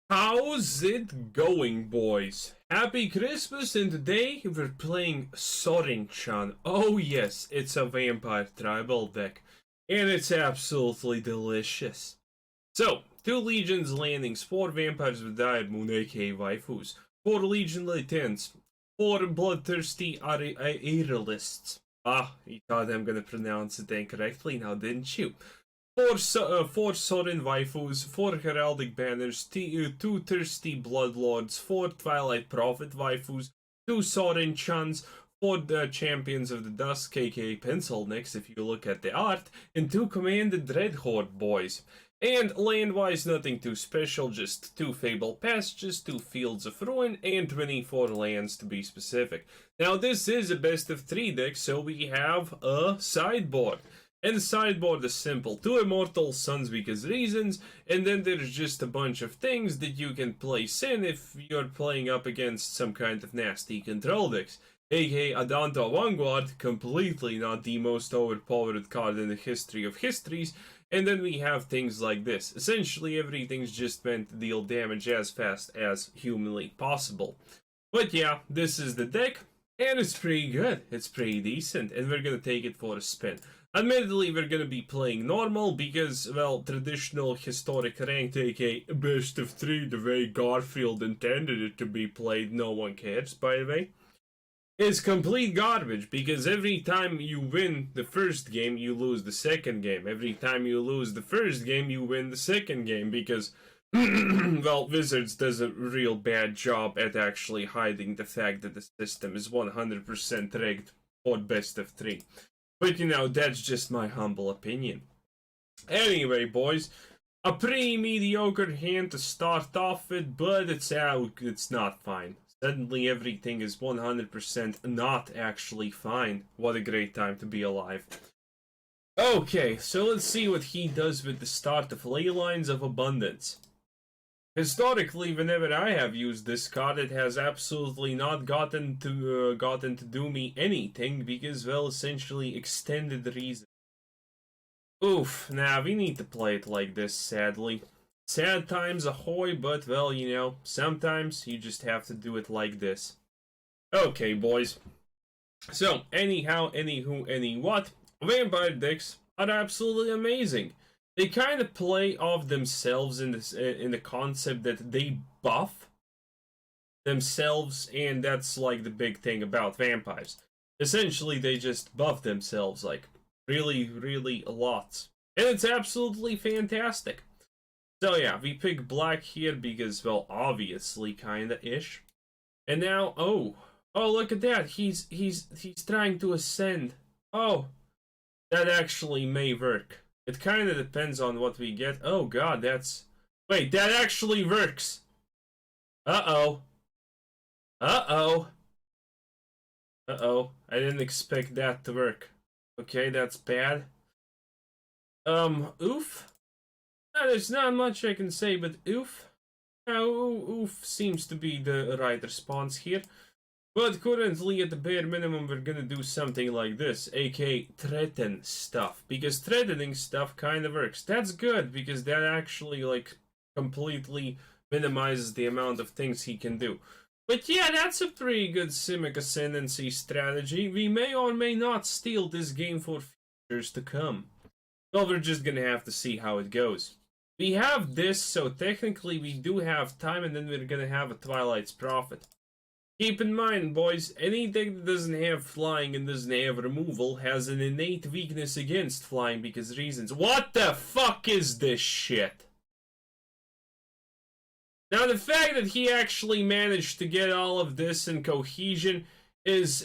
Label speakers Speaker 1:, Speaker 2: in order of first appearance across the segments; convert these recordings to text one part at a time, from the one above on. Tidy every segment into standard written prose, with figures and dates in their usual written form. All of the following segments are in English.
Speaker 1: How's it going, boys? Happy Christmas, and today we're playing Sorin. Oh yes, it's a vampire tribal deck, and it's absolutely delicious. So, 2 Legions landings, 4 Vampires with Died Moon aka waifus, 4 Legion Latents, 4 Bloodthirsty Aerialists. Ah, you thought I'm gonna pronounce it incorrectly now, didn't you? 4 Sorin waifus, 4 Heraldic Banners, 2 Thirsty Bloodlords, 4 Twilight Prophet waifus, 2 Sorin Chans, 4 Champions of the Dusk, aka Pencil Necks if you look at the art, and 2 Command the Dreadhorde boys. And land-wise, nothing too special, just 2 Fabled Passages, 2 Fields of Ruin, and 24 lands to be specific. Now this is a best of 3 deck, so we have a sideboard. And the sideboard is simple, 2 Immortal Suns because reasons, and then there's just a bunch of things that you can place in if you're playing up against some kind of nasty control decks. aka Adanto Vanguard, completely not the most overpowered card in the history of histories, and then we have things like this. Essentially everything's just meant to deal damage as fast as humanly possible. But yeah, this is the deck, and it's pretty good, it's pretty decent, and we're gonna take it for a spin. Admittedly, we're gonna be playing normal because, well, traditional historic ranked, aka best of 3, the way Garfield intended it to be played, no one cares, by the way, is complete garbage because every time you win the first game, you lose the second game. Every time you lose the first game, you win the second game because, well, Wizards does a real bad job at actually hiding the fact that the system is 100% rigged for best of 3. But you know, that's just my humble opinion. Anyway, boys, a pretty mediocre hand to start off with, but it's not fine. Suddenly everything is 100% not actually fine. What a great time to be alive. Okay, so let's see what he does with the start of Ley Lines of Abundance. Historically, whenever I have used this card, it has absolutely not gotten to do me anything because, well, essentially extended reason. Oof, nah, we need to play it like this, sadly. Sad times ahoy, but, well, you know, sometimes you just have to do it like this. Okay, boys. So, anyhow, anywho, any what, vampire decks are absolutely amazing. They kind of play off themselves in the concept that they buff themselves, and that's like the big thing about vampires. Essentially, they just buff themselves like really, really a lot, and it's absolutely fantastic. So yeah, we pick black here because, well, obviously, kinda ish. And now, oh, look at that! He's trying to ascend. Oh, that actually may work. It kind of depends on what we get. Oh god, that's... Wait, that actually works! Uh-oh. Uh-oh. Uh-oh. I didn't expect that to work. Okay, that's bad. Oof? There's not much I can say, but oof. Oof seems to be the right response here. But currently, at the bare minimum, we're gonna do something like this, aka threaten stuff. Because threatening stuff kind of works. That's good, because that actually, like, completely minimizes the amount of things he can do. But yeah, that's a pretty good Simic Ascendancy strategy. We may or may not steal this game for futures to come. Well, we're just gonna have to see how it goes. We have this, so technically we do have time, and then we're gonna have a Twilight Prophet. Keep in mind, boys, anything that doesn't have flying and doesn't have removal has an innate weakness against flying because reasons. What the fuck is this shit? Now, the fact that he actually managed to get all of this in cohesion is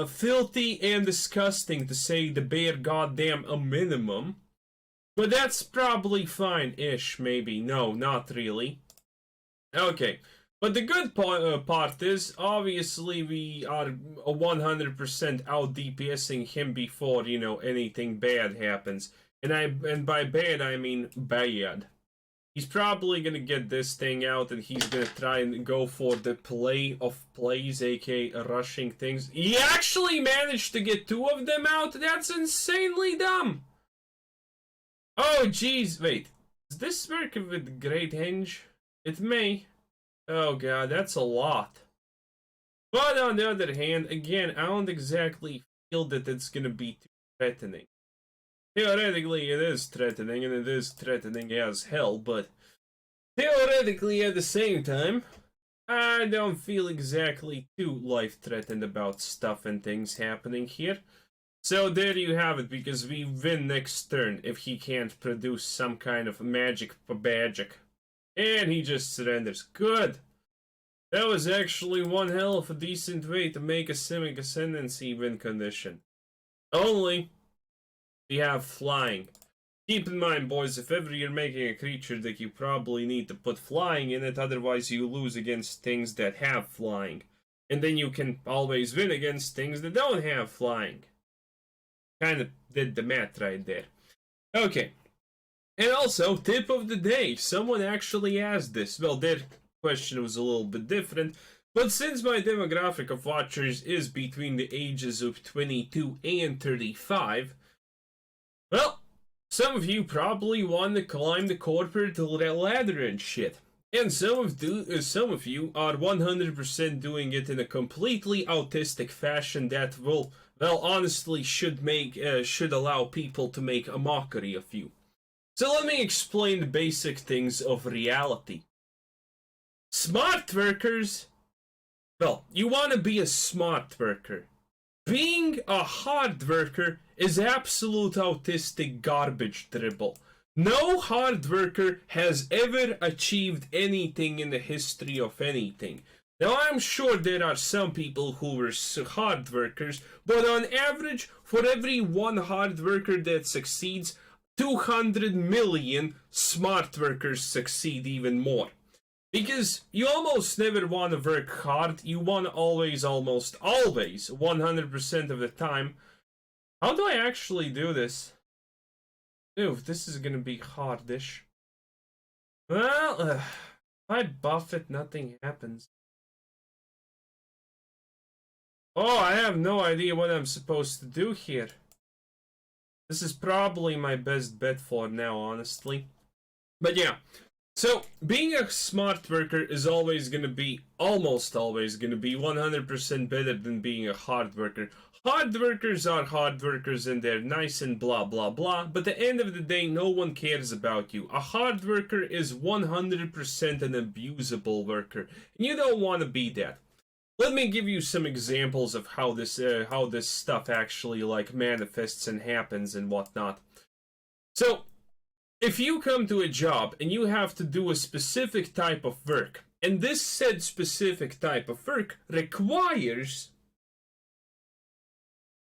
Speaker 1: filthy and disgusting, to say the bare goddamn a minimum. But that's probably fine-ish, maybe. No, not really. Okay. But the good part is, obviously, we are 100% out DPSing him before, you know, anything bad happens. And by bad, I mean bad. He's probably gonna get this thing out, and he's gonna try and go for the play of plays, aka rushing things. He actually managed to get 2 of them out? That's insanely dumb! Oh, jeez, wait. Does this work with Great Henge? It may. Oh god, that's a lot. But on the other hand, again, I don't exactly feel that it's gonna be too threatening. Theoretically, it is threatening, and it is threatening as hell, but theoretically, at the same time, I don't feel exactly too life-threatened about stuff and things happening here. So there you have it, because we win next turn if he can't produce some kind of magic. And he just surrenders. Good! That was actually one hell of a decent way to make a Simic Ascendancy win condition. Only, we have flying. Keep in mind, boys, if ever you're making a creature deck, you probably need to put flying in it, otherwise you lose against things that have flying. And then you can always win against things that don't have flying. Kind of did the math right there. Okay. And also, tip of the day. Someone actually asked this. Well, their question was a little bit different. But since my demographic of watchers is between the ages of 22 and 35, well, some of you probably want to climb the corporate ladder and shit. And some of you are 100% doing it in a completely autistic fashion that will, well, honestly should allow people to make a mockery of you. So let me explain the basic things of reality. Smart workers, well, you want to be a smart worker. Being a hard worker is absolute autistic garbage dribble. No hard worker has ever achieved anything in the history of anything. Now, I'm sure there are some people who were hard workers, but on average, for every one hard worker that succeeds, 200 million smart workers succeed even more. Because you almost never want to work hard, you want to almost always, 100% of the time. How do I actually do this? Ew, this is gonna be hardish. Well, if I buff it, nothing happens. Oh, I have no idea what I'm supposed to do here. This is probably my best bet for now, honestly. But yeah. So, being a smart worker is almost always gonna be 100% better than being a hard worker. Hard workers are hard workers and they're nice and blah blah blah, but at the end of the day, no one cares about you. A hard worker is 100% an abusable worker, and you don't want to be that. Let me give you some examples of how this stuff actually like manifests and happens and whatnot. So, if you come to a job and you have to do a specific type of work, and this said specific type of work requires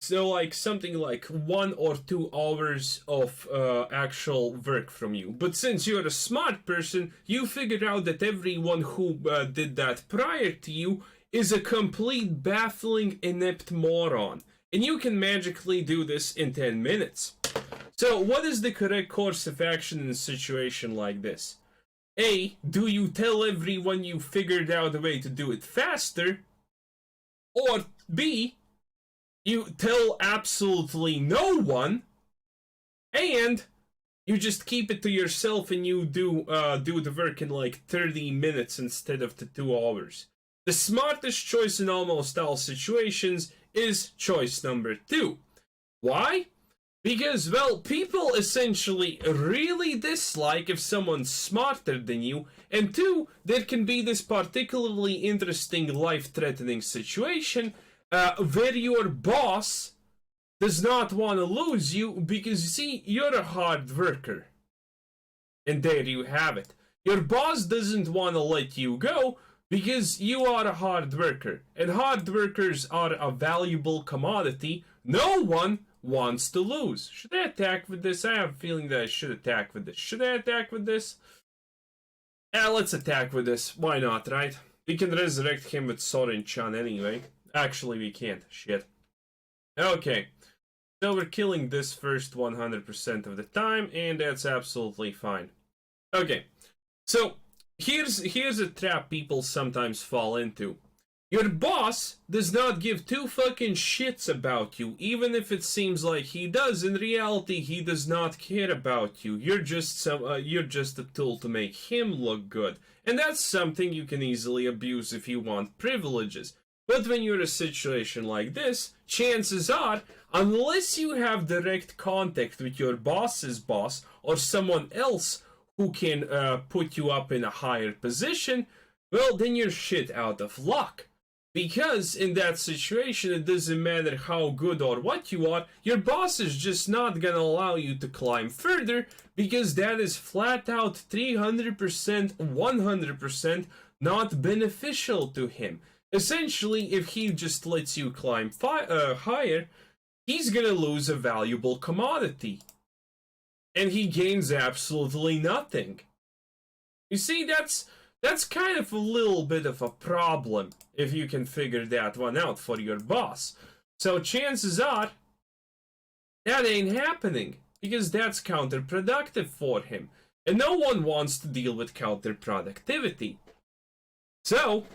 Speaker 1: like something like 1 or 2 hours of actual work from you. But since you're a smart person, you figured out that everyone who did that prior to you is a complete baffling inept moron. And you can magically do this in 10 minutes. So, what is the correct course of action in a situation like this? A, do you tell everyone you figured out a way to do it faster? Or B, you tell absolutely no one, and you just keep it to yourself and you do the work in like 30 minutes instead of the 2 hours. The smartest choice in almost all situations is choice number 2. Why? Because, well, people essentially really dislike if someone's smarter than you, and 2, there can be this particularly interesting life-threatening situation where your boss does not want to lose you because, you see, you're a hard worker. And there you have it. Your boss doesn't want to let you go because you are a hard worker. And hard workers are a valuable commodity. No one wants to lose. Should I attack with this? I have a feeling that I should attack with this. Should I attack with this? Yeah, let's attack with this. Why not, right? We can resurrect him with Sorin-chan anyway. Actually, we can't. Shit. Okay. So we're killing this first 100% of the time, and that's absolutely fine. Okay. So, here's a trap people sometimes fall into. Your boss does not give two fucking shits about you, even if it seems like he does. In reality, he does not care about you. You're just a tool to make him look good, and that's something you can easily abuse if you want privileges. But when you're in a situation like this, chances are, unless you have direct contact with your boss's boss or someone else who can put you up in a higher position, well, then you're shit out of luck. Because in that situation, it doesn't matter how good or what you are, your boss is just not gonna allow you to climb further, because that is flat out 300%, 100% not beneficial to him. Essentially, if he just lets you climb higher, he's gonna lose a valuable commodity. And he gains absolutely nothing. You see, that's kind of a little bit of a problem if you can figure that one out for your boss. So chances are that ain't happening, because that's counterproductive for him. And no one wants to deal with counterproductivity. So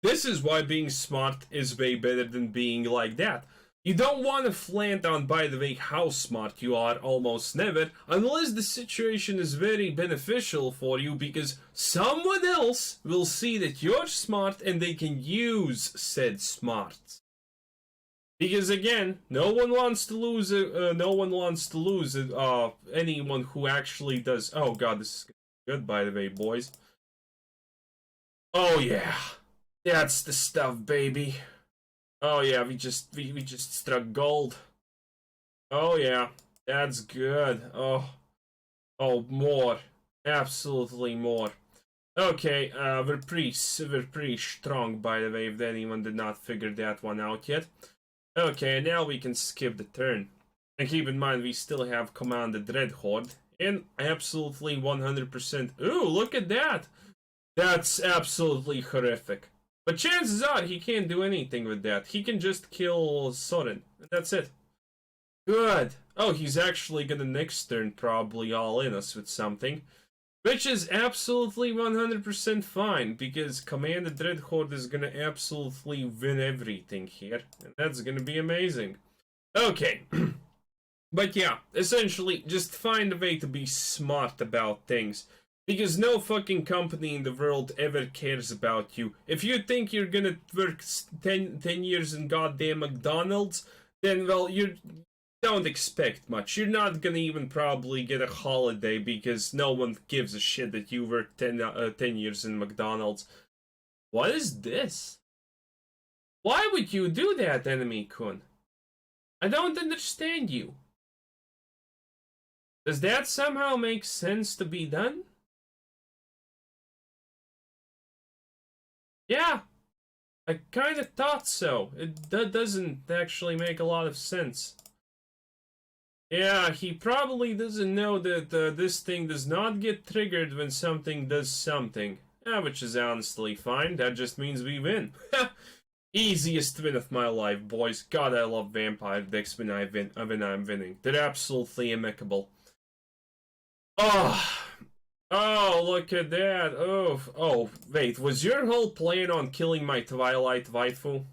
Speaker 1: this is why being smart is way better than being like that. You don't want to flaunt on, by the way, how smart you are almost never, unless the situation is very beneficial for you, because someone else will see that you're smart and they can use said smarts. Because again, no one wants to lose anyone who actually does. Oh god, this is good, by the way, boys. Oh yeah, that's the stuff, baby. Oh yeah, we just struck gold. Oh yeah, that's good. Oh, more, absolutely more. Okay, we're pretty strong, by the way, if anyone did not figure that one out yet. Okay, now we can skip the turn. And keep in mind, we still have Command the Dreadhorde, and absolutely 100%. Ooh, look at that! That's absolutely horrific. But chances are he can't do anything with that. He can just kill Sorin. That's it. Good. Oh, he's actually gonna next turn probably all in us with something. Which is absolutely 100% fine, because Command the Dreadhorde is gonna absolutely win everything here. And that's gonna be amazing. Okay. But yeah, essentially, just find a way to be smart about things. Because no fucking company in the world ever cares about you. If you think you're gonna work 10 years in goddamn McDonald's, then, well, you don't expect much. You're not gonna even probably get a holiday, because no one gives a shit that you worked 10 years in McDonald's. What is this? Why would you do that, enemy-kun? I don't understand you. Does that somehow make sense to be done? Yeah, I kind of thought so. That doesn't actually make a lot of sense. Yeah, he probably doesn't know that this thing does not get triggered when something does something. Yeah, which is honestly fine. That just means we win. Easiest win of my life, boys. God, I love vampire decks when I'm winning. They're absolutely amicable. Oh, look at that. Oh, wait, was your whole plan on killing my Twilight waifu?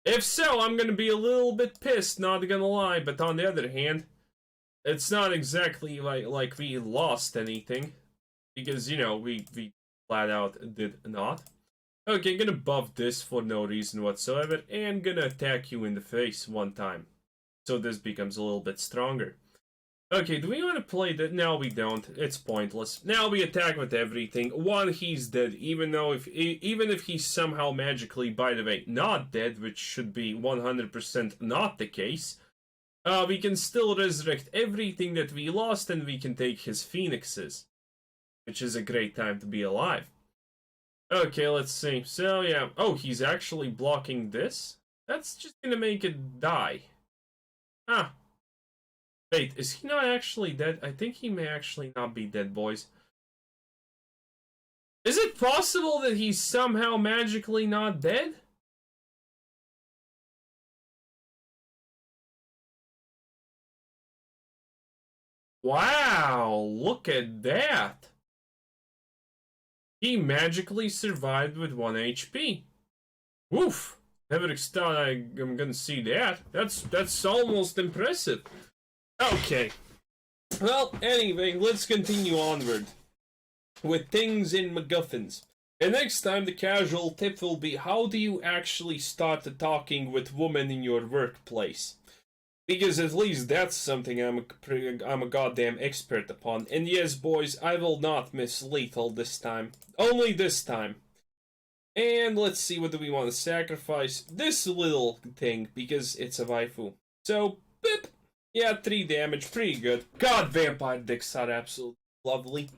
Speaker 1: If so, I'm gonna be a little bit pissed, not gonna lie, but on the other hand, it's not exactly like we lost anything. Because, you know, we flat out did not. Okay, gonna buff this for no reason whatsoever, and gonna attack you in the face one time. So this becomes a little bit stronger. Okay, do we want to play that? No, we don't. It's pointless. Now we attack with everything. One, he's dead, even if he's somehow magically, by the way, not dead, which should be 100% not the case. We can still resurrect everything that we lost, and we can take his phoenixes, which is a great time to be alive. Okay, let's see. So yeah, oh, he's actually blocking this. That's just gonna make it die. Ah. Wait, is he not actually dead? I think he may actually not be dead, boys. Is it possible that he's somehow magically not dead? Wow, look at that. He magically survived with 1 HP. Oof! Never thought I'm gonna see that. That's almost impressive. Okay. Well, anyway, let's continue onward with things in MacGuffins. And next time, the casual tip will be, how do you actually start talking with women in your workplace? Because at least that's something I'm a goddamn expert upon. And yes, boys, I will not miss lethal this time. Only this time. And let's see, what do we want to sacrifice? This little thing, because it's a waifu. So, boop. Yeah, 3 damage, pretty good. God, vampire decks are absolutely lovely.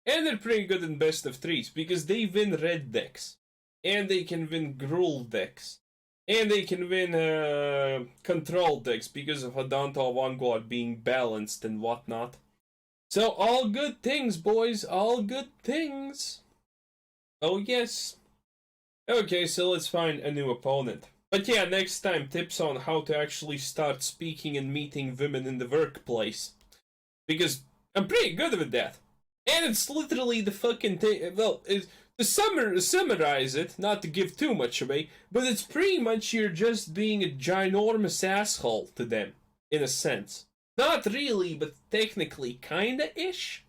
Speaker 1: And they're pretty good in best of 3s, because they win red decks. And they can win Gruul decks. And they can win control decks, because of Hadanta Vanguard being balanced and whatnot. So, all good things, boys, all good things. Oh, yes. Okay, so let's find a new opponent. But yeah, next time, tips on how to actually start speaking and meeting women in the workplace. Because I'm pretty good with that. And it's literally the fucking thing. Well, to summarize it, not to give too much away, but it's pretty much you're just being a ginormous asshole to them, in a sense. Not really, but technically kinda-ish.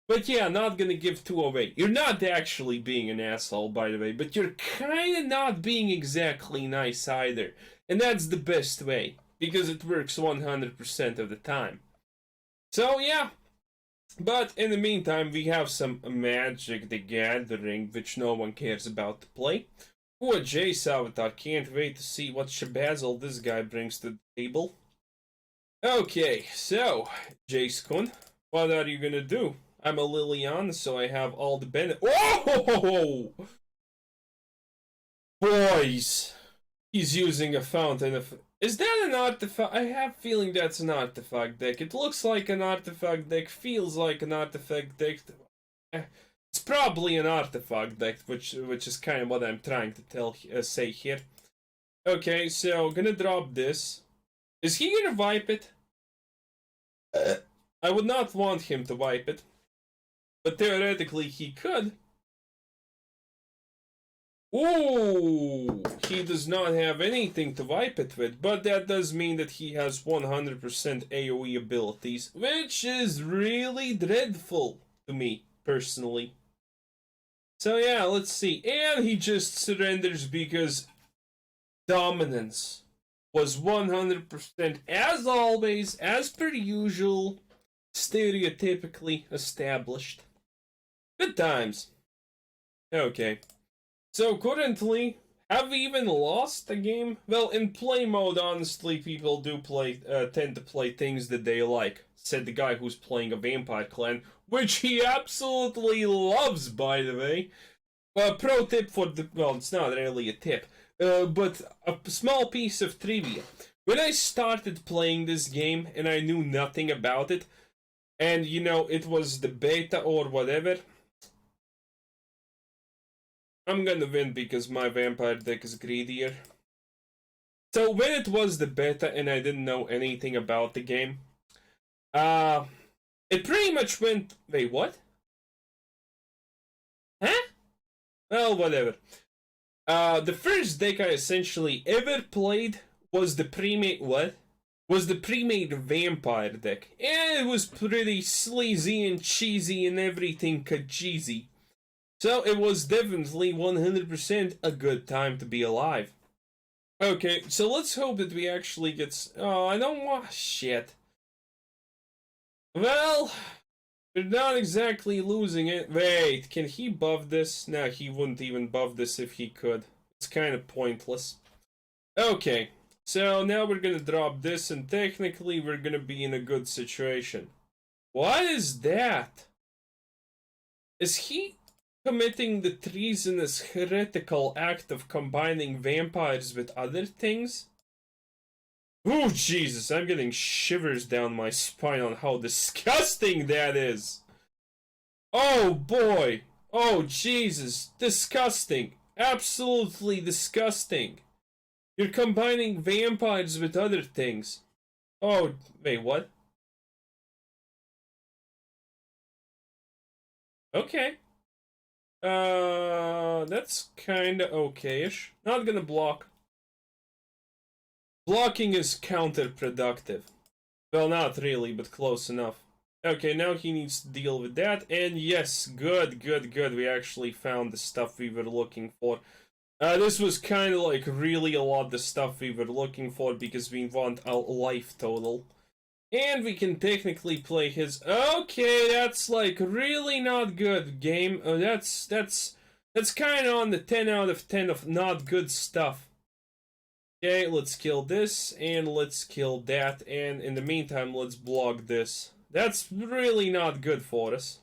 Speaker 1: But yeah, not gonna give too away. You're not actually being an asshole, by the way, but you're kinda not being exactly nice either. And that's the best way, because it works 100% of the time. So yeah, but in the meantime, we have some Magic the Gathering, which no one cares about to play. Ooh, a Jace avatar, can't wait to see what shabazzle this guy brings to the table. Okay, so, Jace-kun, what are you gonna do? I'm a Lilian, so I have all the benefits. Whoa! Boys! He's using a fountain of... Is that an artifact? I have a feeling that's an artifact deck. It looks like an artifact deck, feels like an artifact deck. It's probably an artifact deck, which is kind of what I'm trying to say here. Okay, so gonna drop this. Is he gonna wipe it? I would not want him to wipe it. But theoretically, he could. Ooh! He does not have anything to wipe it with, but that does mean that he has 100% AoE abilities, which is really dreadful to me, personally. So yeah, let's see. And he just surrenders because dominance was 100%, as always, as per usual, stereotypically established. Good times. Okay. So currently, have we even lost a game? Well, in play mode, honestly, people do tend to play things that they like. Said the guy who's playing a vampire clan, which he absolutely loves, by the way. Pro tip for the... Well, it's not really a tip. But a small piece of trivia. When I started playing this game, and I knew nothing about it, and, you know, it was the beta or whatever... I'm gonna win because my vampire deck is greedier. So when it was the beta and I didn't know anything about the game, it pretty much went... Wait, what? Huh? Well, whatever. The first deck I essentially ever played was the pre-made... What? Was the pre-made vampire deck. And it was pretty sleazy and cheesy and everything kajeezy. So it was definitely 100% a good time to be alive. Okay, so let's hope that we actually get... Oh, I don't want... Shit. Well, we're not exactly losing it. Wait, can he buff this? No, he wouldn't even buff this if he could. It's kind of pointless. Okay, so now we're gonna drop this, and technically we're gonna be in a good situation. What is that? Is he... committing the treasonous heretical act of combining vampires with other things? Oh, Jesus, I'm getting shivers down my spine on how disgusting that is. Oh, boy. Oh, Jesus. Disgusting. Absolutely disgusting. You're combining vampires with other things. Oh, wait, what? Okay. That's kinda okay-ish. Not gonna block. Blocking is counterproductive. Well, not really, but close enough. Okay, now he needs to deal with that, and yes, good. We actually found the stuff we were looking for. This was kind of like really a lot the stuff we were looking for because we want a life total. And we can technically play his... Okay, that's like really not good game. That's kind of on the 10 out of 10 of not good stuff. Okay, let's kill this, and let's kill that, and in the meantime, let's block this. That's really not good for us.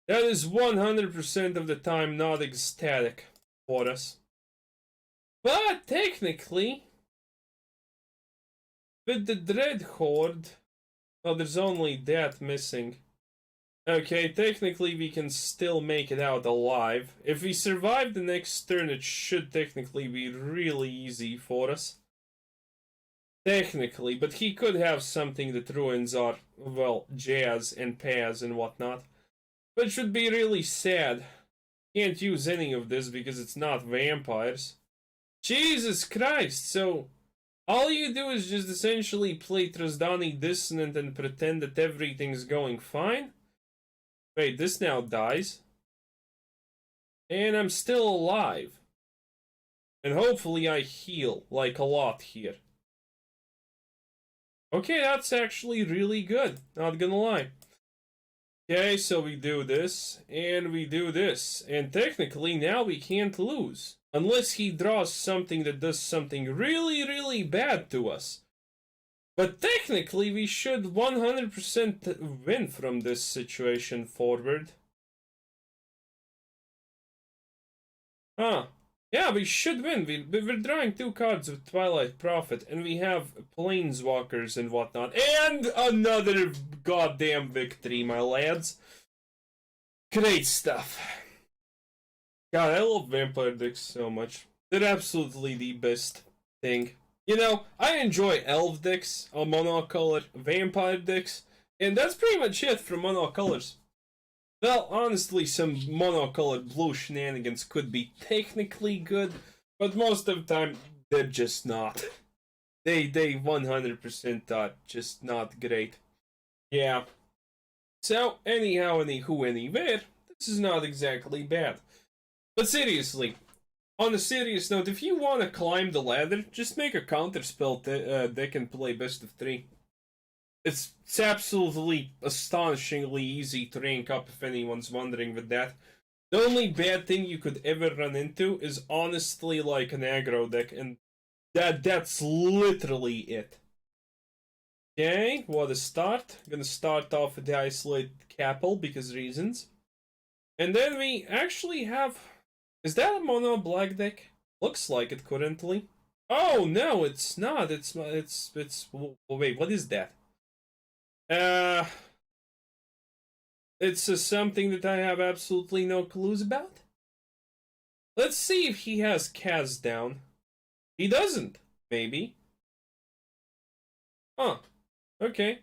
Speaker 1: That is 100% of the time not ecstatic for us. But, technically, with the Dreadhorde... Oh, there's only that missing. Okay, technically we can still make it out alive. If we survive the next turn, it should technically be really easy for us. Technically, but he could have something that ruins our, well, jazz and paz and whatnot. But should be really sad. Can't use any of this because it's not vampires. Jesus Christ, so... all you do is just essentially play Trasdani Dissonant and pretend that everything's going fine? Wait, this now dies. And I'm still alive. And hopefully I heal, like a lot here. Okay, that's actually really good, not gonna lie. Okay, so we do this, and we do this. And technically now we can't lose. Unless he draws something that does something really bad to us. But technically, we should 100% win from this situation forward. Huh. Yeah, we should win. We're drawing 2 cards with Twilight Prophet, and we have Planeswalkers and whatnot. And another goddamn victory, my lads. Great stuff. God, I love vampire decks so much. They're absolutely the best thing. You know, I enjoy elf decks, monocolor, vampire decks, and that's pretty much it for monocolors. Well, honestly, some monocolored blue shenanigans could be technically good, but most of the time, they're just not. They 100% are just not great. Yeah. So, anyhow, anywho, anywhere, this is not exactly bad. But seriously, on a serious note, if you want to climb the ladder, just make a counterspell deck and play best of 3. It's absolutely astonishingly easy to rank up if anyone's wondering with that. The only bad thing you could ever run into is honestly like an aggro deck, and that's literally it. Okay, what a start. I'm gonna start off with the Isolated Capel because reasons. And then we actually have... Is that a mono black deck? Looks like it currently. Oh no, it's not. It's wait, what is that? It's something that I have absolutely no clues about. Let's see if he has Kaz down. He doesn't, maybe. Huh. Okay.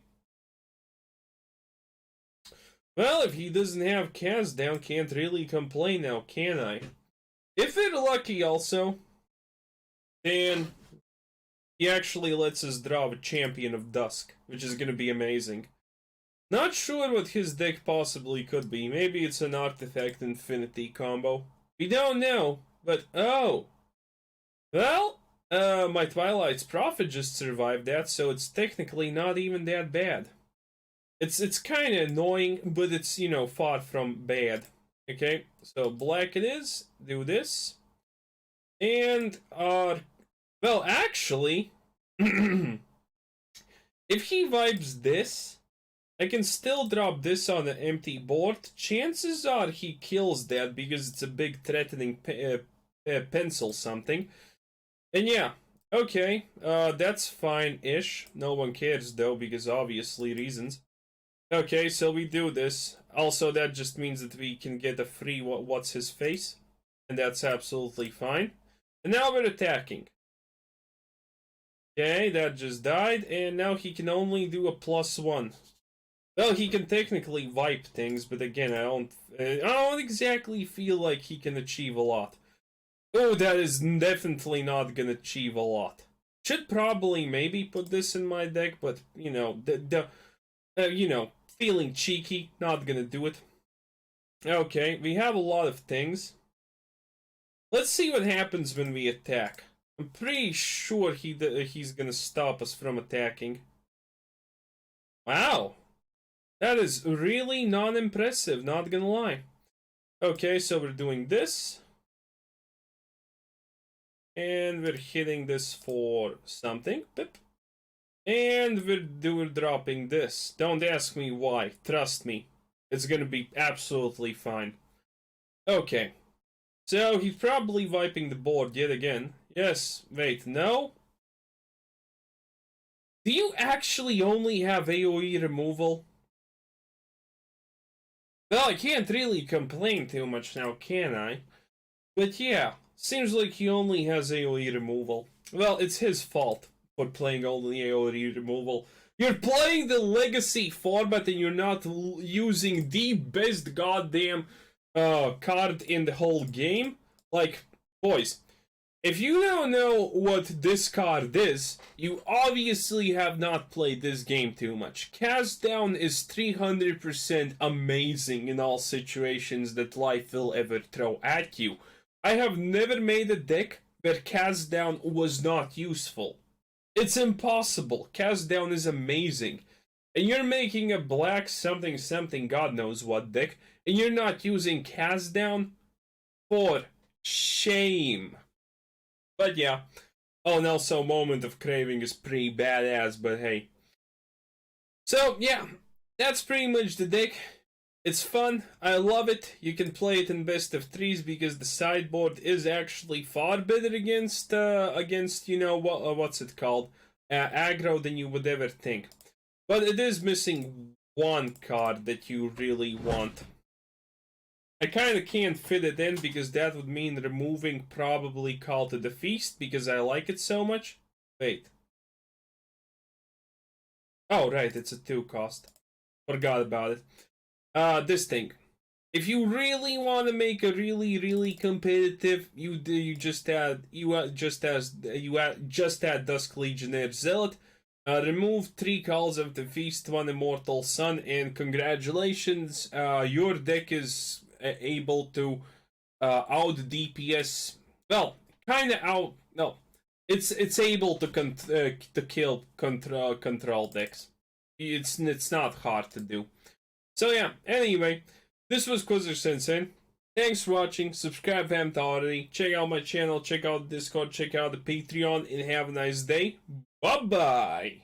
Speaker 1: Well, if he doesn't have Kaz down, can't really complain now, can I? If we're lucky also, then he actually lets us draw a Champion of Dusk, which is going to be amazing. Not sure what his deck possibly could be. Maybe it's an Artifact Infinity combo. We don't know, but oh. Well, my Twilight Prophet just survived that, so it's technically not even that bad. It's kind of annoying, but it's, you know, far from bad. Okay, so black it is. Do this. And, well, actually, if he vibes this, I can still drop this on an empty board. Chances are he kills that because it's a big threatening pencil something. And yeah, okay, that's fine-ish. No one cares though, because obviously reasons. Okay, so we do this. Also, that just means that we can get a free what's his face. And that's absolutely fine. And now we're attacking. Okay, that just died. And now he can only do a +1. Well, he can technically wipe things, but again, I don't exactly feel like he can achieve a lot. Oh, that is definitely not gonna achieve a lot. Should probably maybe put this in my deck, but you know, feeling cheeky, not gonna do it. Okay, we have a lot of things. Let's see what happens when we attack. I'm pretty sure he's gonna stop us from attacking. Wow, that is really non-impressive, not gonna lie. Okay, so we're doing this. And we're hitting this for something. Pip. And we're dropping this. Don't ask me why. Trust me. It's gonna be absolutely fine. Okay. So he's probably wiping the board yet again. Yes. Wait, no? Do you actually only have AoE removal? Well, I can't really complain too much now, can I? But yeah. Seems like he only has AoE removal. Well, it's his fault for playing only AoE removal. You're playing the Legacy format and you're not using the best goddamn card in the whole game. Like, boys, if you don't know what this card is, you obviously have not played this game too much. Cast Down is 300% amazing in all situations that life will ever throw at you. I have never made a deck where Cast Down was not useful. It's impossible. Cast Down is amazing. And you're making a black something something god knows what deck, and you're not using Cast Down? For shame. But yeah. Oh, and also Moment of Craving is pretty badass, but hey. So yeah, that's pretty much the deck. It's fun. I love it. You can play it in best of threes because the sideboard is actually far better against you know what's it called, aggro than you would ever think. But it is missing one card that you really want. I kind of can't fit it in because that would mean removing probably Call to the Feast because I like it so much. Wait. Oh right, it's a 2 cost. Forgot about it. This thing. If you really want to make a really competitive, you just add Dusk Legionnaire Zealot. Remove 3 Calls of the Feast, 1 Immortal Sun, and congratulations, your deck is able to out DPS. Well, kind of out. No, it's able to kill control decks. It's not hard to do. So yeah, anyway, this was Quizzer Sensei. Thanks for watching, subscribe if you haven't already, check out my channel, check out the Discord, check out the Patreon, and have a nice day. Bye-bye!